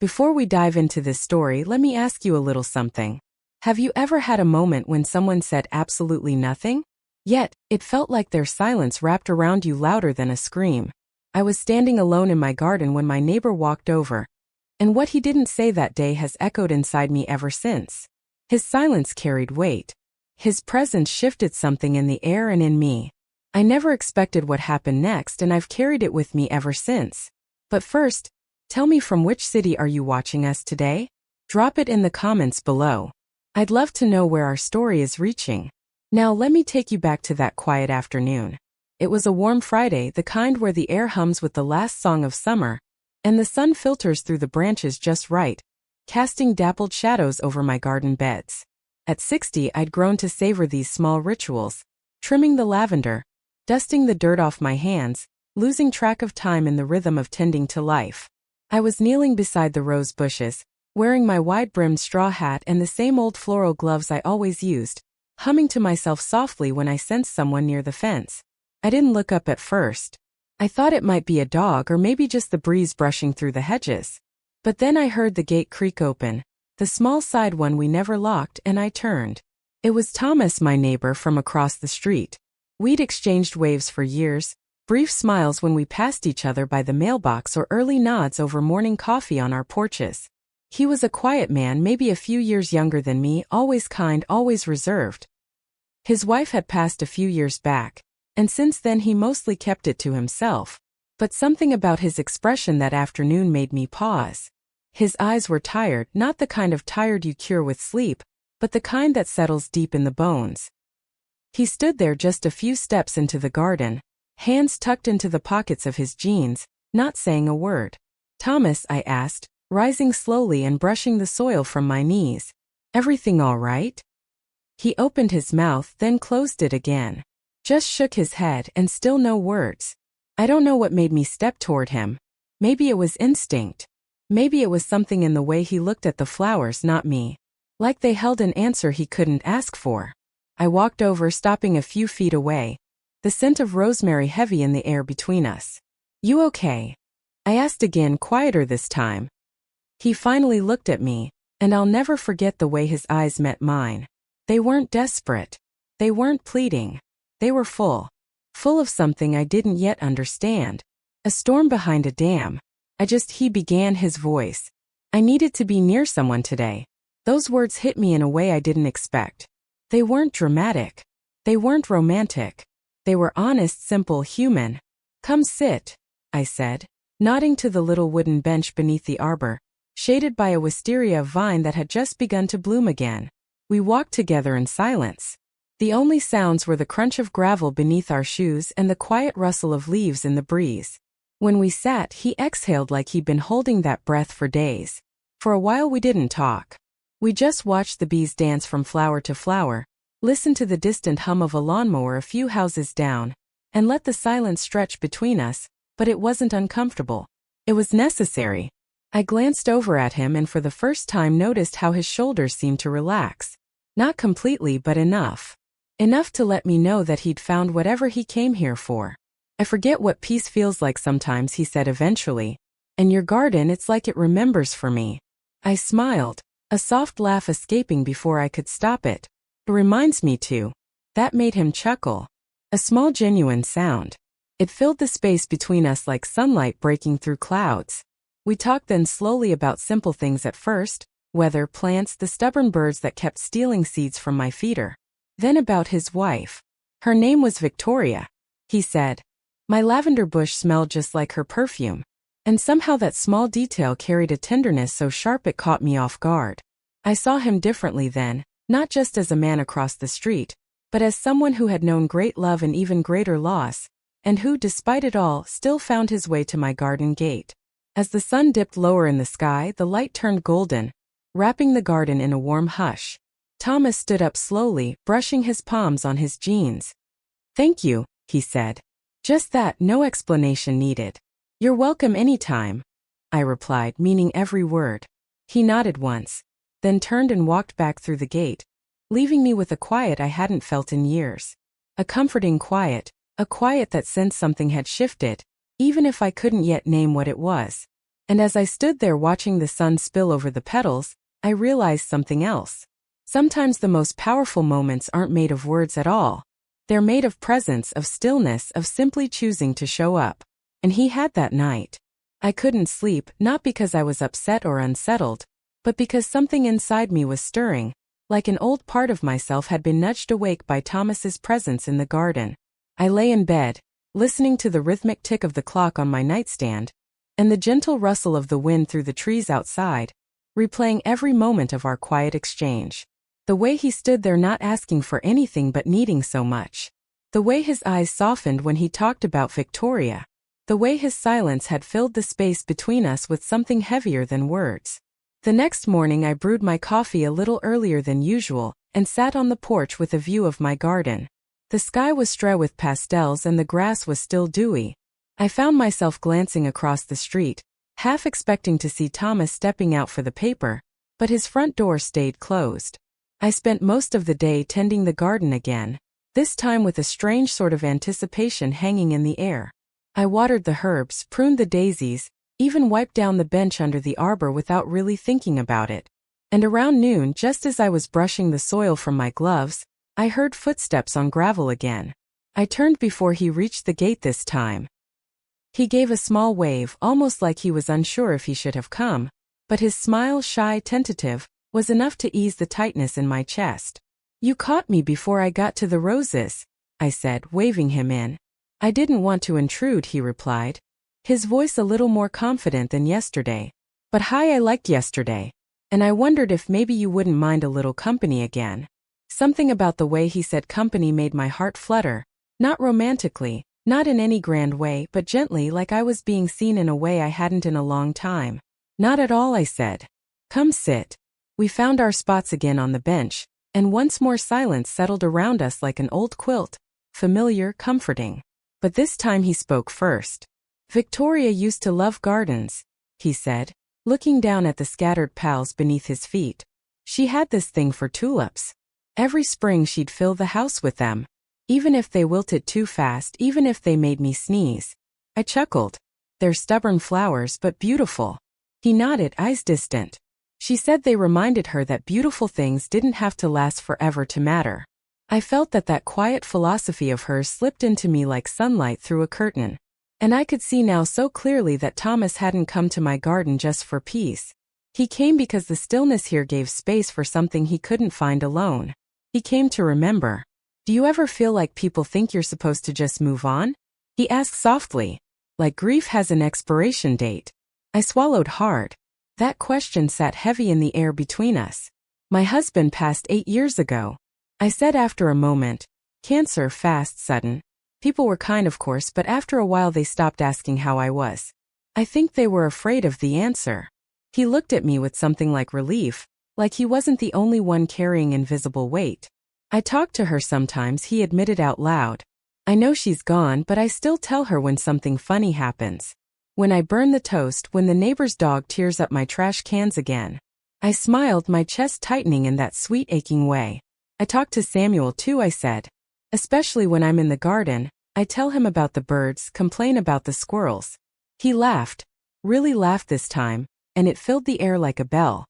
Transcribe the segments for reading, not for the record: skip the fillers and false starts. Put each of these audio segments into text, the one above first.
Before we dive into this story, let me ask you a little something. Have you ever had a moment when someone said absolutely nothing? Yet, it felt like their silence wrapped around you louder than a scream. I was standing alone in my garden when my neighbor walked over, and what he didn't say that day has echoed inside me ever since. His silence carried weight. His presence shifted something in the air and in me. I never expected what happened next, and I've carried it with me ever since. But first, tell me, from which city are you watching us today? Drop it in the comments below. I'd love to know where our story is reaching. Now let me take you back to that quiet afternoon. It was a warm Friday, the kind where the air hums with the last song of summer, and the sun filters through the branches just right, casting dappled shadows over my garden beds. At 60, I'd grown to savor these small rituals, trimming the lavender, dusting the dirt off my hands, losing track of time in the rhythm of tending to life. I was kneeling beside the rose bushes, wearing my wide-brimmed straw hat and the same old floral gloves I always used, humming to myself softly when I sensed someone near the fence. I didn't look up at first. I thought it might be a dog or maybe just the breeze brushing through the hedges. But then I heard the gate creak open, the small side one we never locked, and I turned. It was Thomas, my neighbor from across the street. We'd exchanged waves for years, brief smiles when we passed each other by the mailbox or early nods over morning coffee on our porches. He was a quiet man, maybe a few years younger than me, always kind, always reserved. His wife had passed a few years back, and since then he mostly kept it to himself. But something about his expression that afternoon made me pause. His eyes were tired, not the kind of tired you cure with sleep, but the kind that settles deep in the bones. He stood there just a few steps into the garden, hands tucked into the pockets of his jeans, not saying a word. "Thomas," I asked, rising slowly and brushing the soil from my knees. "Everything all right?" He opened his mouth, then closed it again. Just shook his head, and still no words. I don't know what made me step toward him. Maybe it was instinct. Maybe it was something in the way he looked at the flowers, not me. Like they held an answer he couldn't ask for. I walked over, stopping a few feet away, the scent of rosemary heavy in the air between us. "You okay?" I asked again, quieter this time. He finally looked at me, and I'll never forget the way his eyes met mine. They weren't desperate. They weren't pleading. They were full. Full of something I didn't yet understand. A storm behind a dam. He began, his voice. "I needed to be near someone today." Those words hit me in a way I didn't expect. They weren't dramatic. They weren't romantic. They were honest, simple, human. "Come sit," I said, nodding to the little wooden bench beneath the arbor, shaded by a wisteria vine that had just begun to bloom again. We walked together in silence. The only sounds were the crunch of gravel beneath our shoes and the quiet rustle of leaves in the breeze. When we sat, he exhaled like he'd been holding that breath for days. For a while we didn't talk. We just watched the bees dance from flower to flower, listened to the distant hum of a lawnmower a few houses down, and let the silence stretch between us, but it wasn't uncomfortable. It was necessary. I glanced over at him and for the first time noticed how his shoulders seemed to relax. Not completely, but enough. Enough to let me know that he'd found whatever he came here for. "I forget what peace feels like sometimes," he said eventually. "And your garden, it's like it remembers for me." I smiled, a soft laugh escaping before I could stop it. "It reminds me too." That made him chuckle. A small, genuine sound. It filled the space between us like sunlight breaking through clouds. We talked then slowly about simple things at first, weather, plants, the stubborn birds that kept stealing seeds from my feeder. Then about his wife. "Her name was Victoria," he said. "My lavender bush smelled just like her perfume. And somehow that small detail carried a tenderness so sharp it caught me off guard. I saw him differently then, not just as a man across the street, but as someone who had known great love and even greater loss, and who, despite it all, still found his way to my garden gate. As the sun dipped lower in the sky, the light turned golden, wrapping the garden in a warm hush. Thomas stood up slowly, brushing his palms on his jeans. "Thank you," he said. "Just that, no explanation needed." "You're welcome anytime," I replied, meaning every word. He nodded once, then turned and walked back through the gate, leaving me with a quiet I hadn't felt in years. A comforting quiet, a quiet that sensed something had shifted, even if I couldn't yet name what it was. And as I stood there watching the sun spill over the petals, I realized something else. Sometimes the most powerful moments aren't made of words at all. They're made of presence, of stillness, of simply choosing to show up. And he had that night. I couldn't sleep, not because I was upset or unsettled, but because something inside me was stirring, like an old part of myself had been nudged awake by Thomas's presence in the garden. I lay in bed, listening to the rhythmic tick of the clock on my nightstand, and the gentle rustle of the wind through the trees outside, replaying every moment of our quiet exchange. The way he stood there not asking for anything but needing so much. The way his eyes softened when he talked about Victoria. The way his silence had filled the space between us with something heavier than words. The next morning I brewed my coffee a little earlier than usual, and sat on the porch with a view of my garden. The sky was strewn with pastels and the grass was still dewy. I found myself glancing across the street, half expecting to see Thomas stepping out for the paper, but his front door stayed closed. I spent most of the day tending the garden again, this time with a strange sort of anticipation hanging in the air. I watered the herbs, pruned the daisies, even wiped down the bench under the arbor without really thinking about it. And around noon, just as I was brushing the soil from my gloves, I heard footsteps on gravel again. I turned before he reached the gate this time. He gave a small wave, almost like he was unsure if he should have come, but his smile, shy, tentative, was enough to ease the tightness in my chest. "You caught me before I got to the roses," I said, waving him in. "I didn't want to intrude," he replied, his voice a little more confident than yesterday. "But hi, I liked yesterday. And I wondered if maybe you wouldn't mind a little company again." Something about the way he said company made my heart flutter, not romantically, not in any grand way, but gently, like I was being seen in a way I hadn't in a long time. "Not at all," I said. "Come sit." We found our spots again on the bench, and once more silence settled around us like an old quilt, familiar, comforting. But this time he spoke first. "Victoria used to love gardens," he said, looking down at the scattered petals beneath his feet. "She had this thing for tulips. Every spring she'd fill the house with them, even if they wilted too fast, even if they made me sneeze." I chuckled. "They're stubborn flowers, but beautiful." He nodded, eyes distant. "She said they reminded her that beautiful things didn't have to last forever to matter." I felt that quiet philosophy of hers slipped into me like sunlight through a curtain. And I could see now so clearly that Thomas hadn't come to my garden just for peace. He came because the stillness here gave space for something he couldn't find alone. He came to remember. "Do you ever feel like people think you're supposed to just move on?" he asked softly. "Like grief has an expiration date?" I swallowed hard. That question sat heavy in the air between us. "My husband passed 8 years ago," I said after a moment. "Cancer, fast, sudden. People were kind, of course, but after a while they stopped asking how I was. I think they were afraid of the answer." He looked at me with something like relief, like he wasn't the only one carrying invisible weight. "I talk to her sometimes," he admitted out loud. "I know she's gone, but I still tell her when something funny happens. When I burn the toast, when the neighbor's dog tears up my trash cans again." I smiled, my chest tightening in that sweet aching way. "I talk to Samuel too," I said. "Especially when I'm in the garden. I tell him about the birds, complain about the squirrels." He laughed, really laughed this time, and it filled the air like a bell.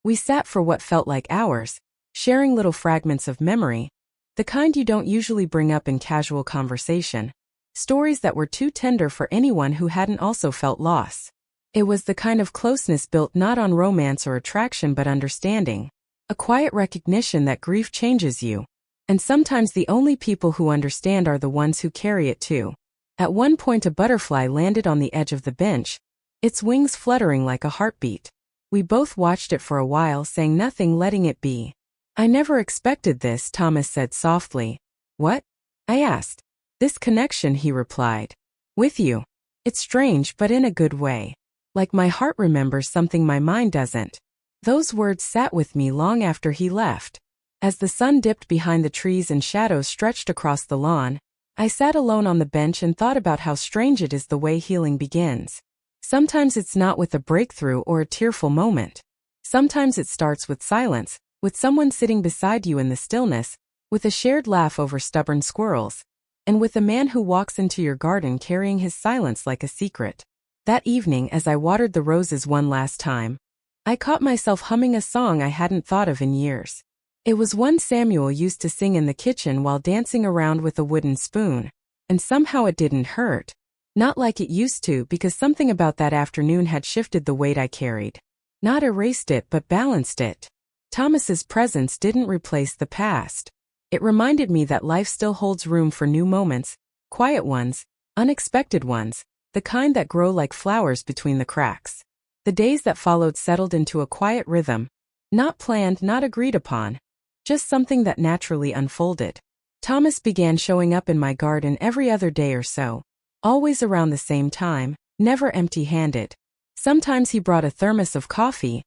We sat for what felt like hours, sharing little fragments of memory, the kind you don't usually bring up in casual conversation. Stories that were too tender for anyone who hadn't also felt loss. It was the kind of closeness built not on romance or attraction but understanding. A quiet recognition that grief changes you. And sometimes the only people who understand are the ones who carry it too. At one point a butterfly landed on the edge of the bench, its wings fluttering like a heartbeat. We both watched it for a while, saying nothing, letting it be. "I never expected this," Thomas said softly. "What?" I asked. "This connection," he replied. "With you. It's strange, but in a good way. Like my heart remembers something my mind doesn't." Those words sat with me long after he left. As the sun dipped behind the trees and shadows stretched across the lawn, I sat alone on the bench and thought about how strange it is the way healing begins. Sometimes it's not with a breakthrough or a tearful moment. Sometimes it starts with silence, with someone sitting beside you in the stillness, with a shared laugh over stubborn squirrels, and with a man who walks into your garden carrying his silence like a secret. That evening, as I watered the roses one last time, I caught myself humming a song I hadn't thought of in years. It was one Samuel used to sing in the kitchen while dancing around with a wooden spoon, and somehow it didn't hurt. Not like it used to, because something about that afternoon had shifted the weight I carried. Not erased it, but balanced it. Thomas's presence didn't replace the past. It reminded me that life still holds room for new moments, quiet ones, unexpected ones, the kind that grow like flowers between the cracks. The days that followed settled into a quiet rhythm, not planned, not agreed upon, just something that naturally unfolded. Thomas began showing up in my garden every other day or so, always around the same time, never empty-handed. Sometimes he brought a thermos of coffee,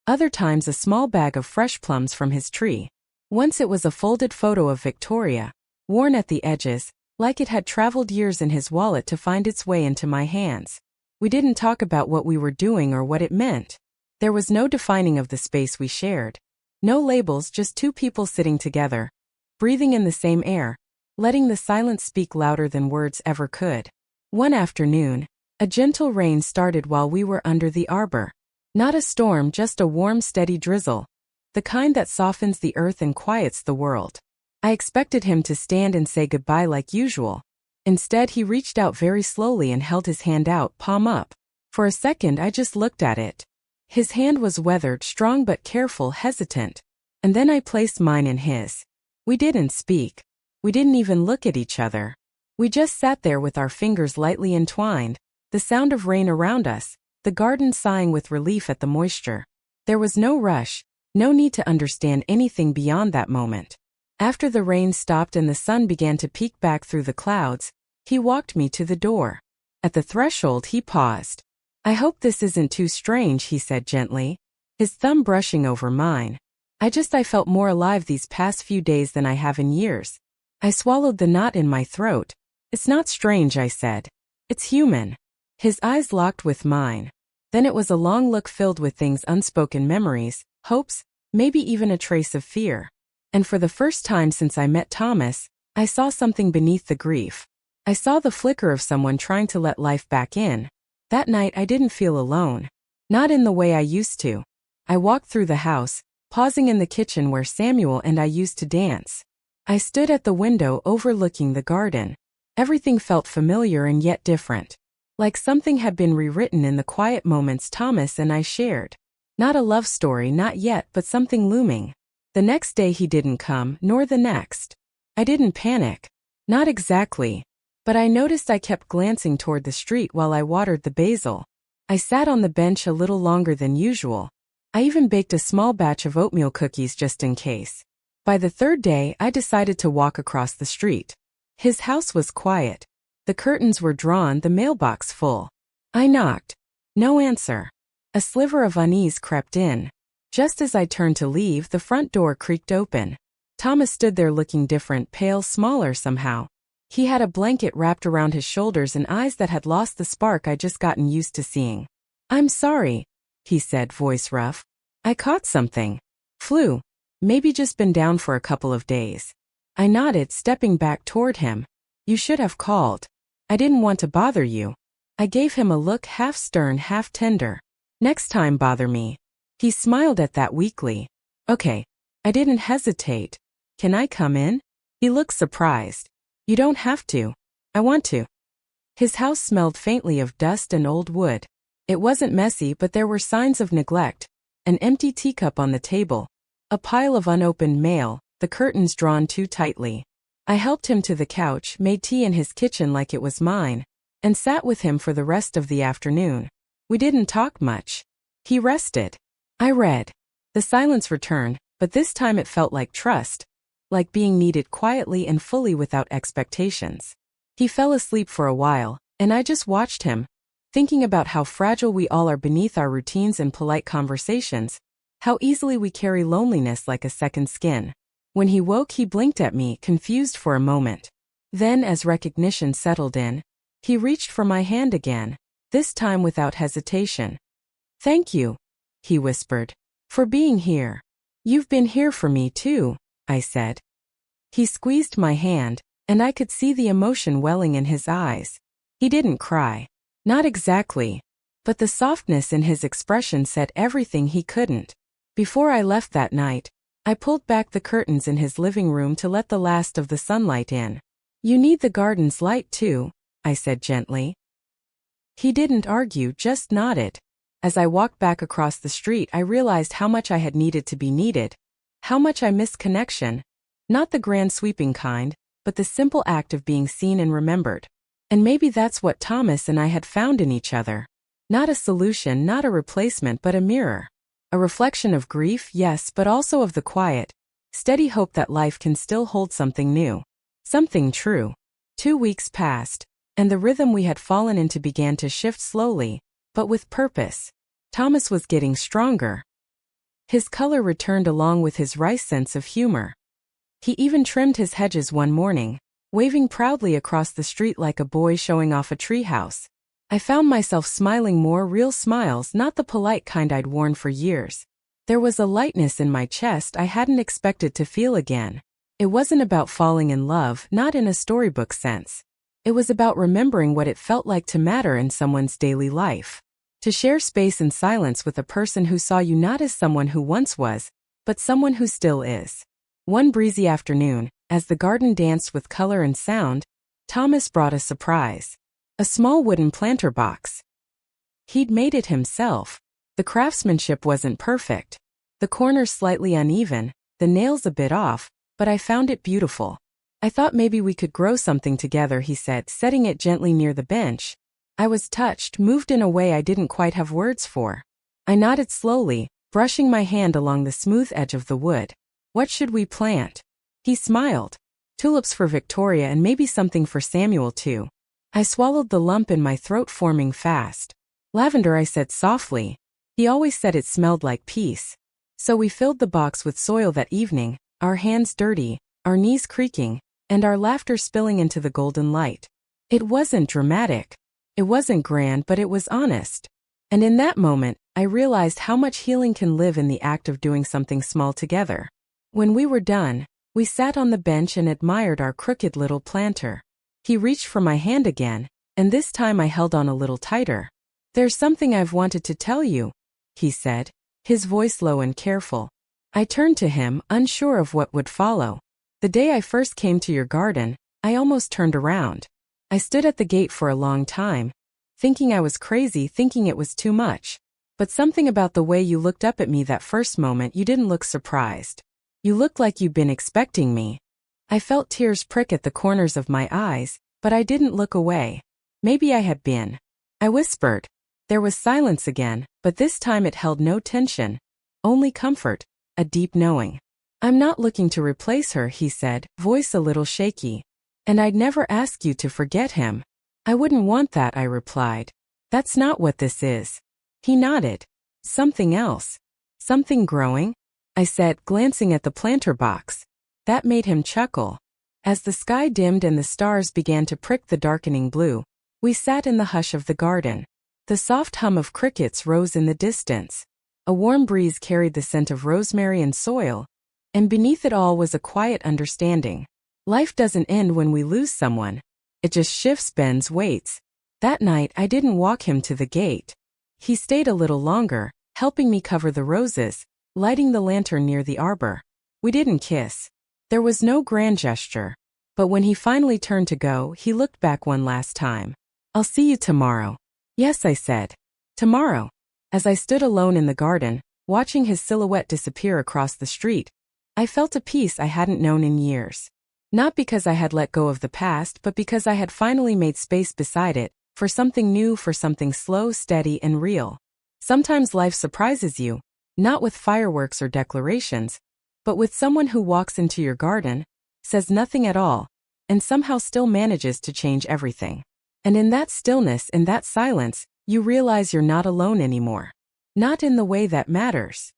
other times a small bag of fresh plums from his tree. Once it was a folded photo of Victoria, worn at the edges, like it had traveled years in his wallet to find its way into my hands. We didn't talk about what we were doing or what it meant. There was no defining of the space we shared. No labels, just two people sitting together, breathing in the same air, letting the silence speak louder than words ever could. One afternoon, a gentle rain started while we were under the arbor. Not a storm, just a warm, steady drizzle, the kind that softens the earth and quiets the world. I expected him to stand and say goodbye like usual. Instead, he reached out very slowly and held his hand out, palm up. For a second, I just looked at it. His hand was weathered, strong but careful, hesitant. And then I placed mine in his. We didn't speak. We didn't even look at each other. We just sat there with our fingers lightly entwined, the sound of rain around us, the garden sighing with relief at the moisture. There was no rush, no need to understand anything beyond that moment. After the rain stopped and the sun began to peek back through the clouds, he walked me to the door. At the threshold, he paused. "I hope this isn't too strange," he said gently, his thumb brushing over mine. I felt more alive these past few days than I have in years. I swallowed the knot in my throat. "It's not strange," I said. "It's human." His eyes locked with mine. Then it was a long look filled with things, unspoken memories, hopes, maybe even a trace of fear. And for the first time since I met Thomas, I saw something beneath the grief. I saw the flicker of someone trying to let life back in. That night I didn't feel alone. Not in the way I used to. I walked through the house, pausing in the kitchen where Samuel and I used to dance. I stood at the window overlooking the garden. Everything felt familiar and yet different. Like something had been rewritten in the quiet moments Thomas and I shared. Not a love story, not yet, but something looming. The next day he didn't come, nor the next. I didn't panic. Not exactly. But I noticed I kept glancing toward the street while I watered the basil. I sat on the bench a little longer than usual. I even baked a small batch of oatmeal cookies just in case. By the third day, I decided to walk across the street. His house was quiet. The curtains were drawn, the mailbox full. I knocked. No answer. A sliver of unease crept in. Just as I turned to leave, the front door creaked open. Thomas stood there looking different, pale, smaller somehow. He had a blanket wrapped around his shoulders and eyes that had lost the spark I'd just gotten used to seeing. "I'm sorry," he said, voice rough. "I caught something. Flu. Maybe just been down for a couple of days." I nodded, stepping back toward him. "You should have called. I didn't want to bother you." I gave him a look, half stern, half tender. "Next time, bother me." He smiled at that weakly. "Okay." I didn't hesitate. "Can I come in?" He looked surprised. "You don't have to. I want to." His house smelled faintly of dust and old wood. It wasn't messy, but there were signs of neglect. An empty teacup on the table. A pile of unopened mail, the curtains drawn too tightly. I helped him to the couch, made tea in his kitchen like it was mine, and sat with him for the rest of the afternoon. We didn't talk much. He rested. I read. The silence returned, but this time it felt like trust, like being needed quietly and fully without expectations. He fell asleep for a while, and I just watched him, thinking about how fragile we all are beneath our routines and polite conversations, how easily we carry loneliness like a second skin. When he woke, he blinked at me, confused for a moment. Then, as recognition settled in, he reached for my hand again, this time without hesitation. "Thank you," he whispered, "for being here. You've been here for me too," I said. He squeezed my hand, and I could see the emotion welling in his eyes. He didn't cry. Not exactly, but the softness in his expression said everything he couldn't. Before I left that night, I pulled back the curtains in his living room to let the last of the sunlight in. "You need the garden's light too," I said gently. He didn't argue, just nodded. As I walked back across the street, I realized how much I had needed to be needed, how much I missed connection, not the grand sweeping kind, but the simple act of being seen and remembered. And maybe that's what Thomas and I had found in each other. Not a solution, not a replacement, but a mirror. A reflection of grief, yes, but also of the quiet, steady hope that life can still hold something new, something true. 2 weeks passed, and the rhythm we had fallen into began to shift slowly, but with purpose. Thomas was getting stronger. His color returned along with his wry sense of humor. He even trimmed his hedges one morning, waving proudly across the street like a boy showing off a treehouse. I found myself smiling more, real smiles, not the polite kind I'd worn for years. There was a lightness in my chest I hadn't expected to feel again. It wasn't about falling in love, not in a storybook sense. It was about remembering what it felt like to matter in someone's daily life. To share space and silence with a person who saw you not as someone who once was, but someone who still is. One breezy afternoon, as the garden danced with color and sound, Thomas brought a surprise. A small wooden planter box. He'd made it himself. The craftsmanship wasn't perfect. The corners slightly uneven, the nails a bit off, but I found it beautiful. "I thought maybe we could grow something together," he said, setting it gently near the bench. I was touched, moved in a way I didn't quite have words for. I nodded slowly, brushing my hand along the smooth edge of the wood. "What should we plant?" He smiled. "Tulips for Victoria and maybe something for Samuel too." I swallowed the lump in my throat forming fast. "Lavender," I said softly. He always said it smelled like peace. So we filled the box with soil that evening, our hands dirty, our knees creaking, and our laughter spilling into the golden light. It wasn't dramatic. It wasn't grand, but it was honest. And in that moment, I realized how much healing can live in the act of doing something small together. When we were done, we sat on the bench and admired our crooked little planter. He reached for my hand again, and this time I held on a little tighter. "There's something I've wanted to tell you," he said, his voice low and careful. I turned to him, unsure of what would follow. "The day I first came to your garden, I almost turned around. I stood at the gate for a long time, thinking I was crazy, thinking it was too much. But something about the way you looked up at me that first moment, you didn't look surprised. You looked like you'd been expecting me." I felt tears prick at the corners of my eyes, but I didn't look away. Maybe I had been. I whispered. There was silence again, but this time it held no tension, only comfort, a deep knowing. "I'm not looking to replace her," he said, voice a little shaky. "And I'd never ask you to forget him." "I wouldn't want that," I replied. "That's not what this is." He nodded. "Something else. Something growing?" I said, glancing at the planter box. That made him chuckle. As the sky dimmed and the stars began to prick the darkening blue, we sat in the hush of the garden. The soft hum of crickets rose in the distance. A warm breeze carried the scent of rosemary and soil, and beneath it all was a quiet understanding. Life doesn't end when we lose someone. It just shifts, bends, waits. That night I didn't walk him to the gate. He stayed a little longer, helping me cover the roses, lighting the lantern near the arbor. We didn't kiss. There was no grand gesture. But when he finally turned to go, he looked back one last time. "I'll see you tomorrow." "Yes," I said. "Tomorrow." As I stood alone in the garden, watching his silhouette disappear across the street, I felt a peace I hadn't known in years. Not because I had let go of the past, but because I had finally made space beside it, for something new, for something slow, steady, and real. Sometimes life surprises you, not with fireworks or declarations, but with someone who walks into your garden, says nothing at all, and somehow still manages to change everything. And in that stillness, in that silence, you realize you're not alone anymore. Not in the way that matters.